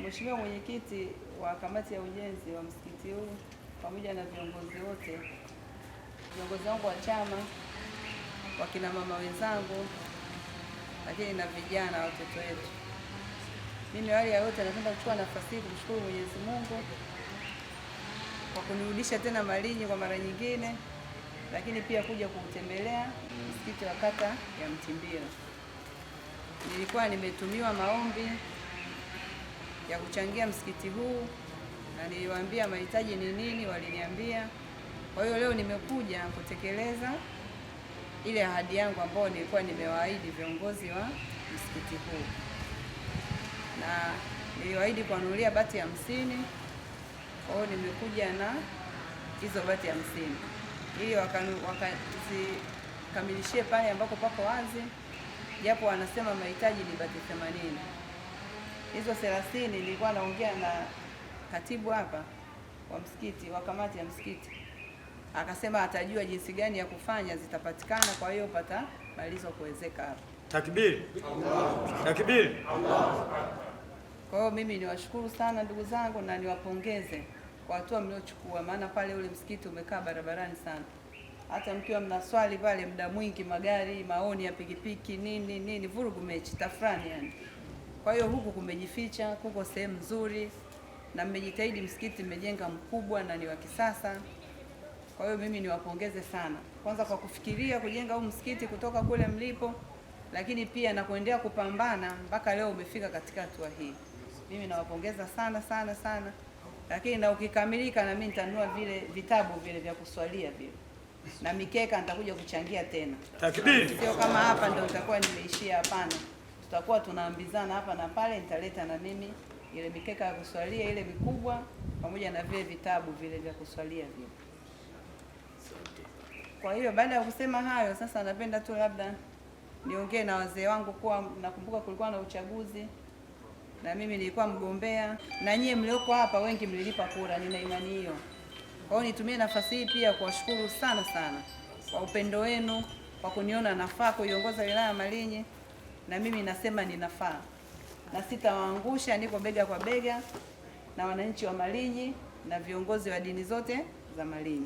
Mheshimiwa Mwenyekiti wa kamati ya ujenzi wa msikiti huu pamoja na viongozi wote, viongozi wangu wa chama, wakina mama wenzangu, lakini na vijana watoto wetu, mimi awali ya yote napenda kuchukua nafasi hii kumshukuru Mwenyezi Mungu kwa kunirudisha tena Malinyi kwa mara nyingine, lakini pia kuja kutembelea msikiti wa kata ya Mtimbira. Nilikuwa nimetumiwa maombi ya kuchangia msikiti huu na niliwaambia mahitaji ni nini, waliniambia. Kwa hiyo leo nimekuja kutekeleza ile ahadi yangu ambayo nilikuwa nimewaahidi viongozi wa msikiti huu, na niliwaahidi kuwanunulia bati 50. Kwa hiyo nimekuja na hizo bati 50 ili wakazikamilishie pale ambako pako wazi, japo wanasema mahitaji ni bati 80. Hizo 30 nilikuwa naongea na katibu hapa wa msikiti, wa kamati ya msikiti, akasema atajua jinsi gani ya kufanya zitapatikana, kwa hiyo patamalizwa kuwezeka hapa. Takbir! Takbir! Kwa hiyo mimi niwashukuru sana ndugu zangu na niwapongeze kwa hatua mliochukua, maana pale ule msikiti umekaa barabarani sana. Hata mkiwa mnaswali pale muda mwingi, magari, maoni ya pikipiki, nini, vurugu mechi, tafrani yani. Kwa hiyo huku kumejificha, kuko sehemu nzuri na mmejitahidi, msikiti mmejenga mkubwa na ni wa kisasa. Kwa hiyo mimi niwapongeze sana, kwanza kwa kufikiria kujenga huu msikiti kutoka kule mlipo, lakini pia na kuendelea kupambana mpaka leo umefika katika hatua hii. Mimi nawapongeza sana sana sana, lakini na ukikamilika na mimi nitanunua vile vitabu vile vya kuswalia vile na mikeka nitakuja kuchangia tena. Takbir! Sio kama hapa ndio nitakuwa nimeishia, hapana. Tutakuwa tunaambizana hapa na pale, nitaleta na mimi ile mikeka ya kuswalia ile mikubwa pamoja na vile vitabu vile vya kuswalia vile. Kwa hiyo baada ya kusema hayo, sasa napenda tu labda niongee na wazee wangu, kuwa nakumbuka kulikuwa na uchaguzi na mimi nilikuwa mgombea, na nyie mlioko hapa wengi mlilipa kura, nina imani hiyo. Kwa hiyo nitumie nafasi hii pia kuwashukuru sana sana kwa upendo wenu, kwa kuniona nafaa kuiongoza wilaya ya Malinyi, na mimi nasema ninafaa na sitawaangusha. Niko bega kwa bega na wananchi wa Malinyi na viongozi wa dini zote za Malinyi.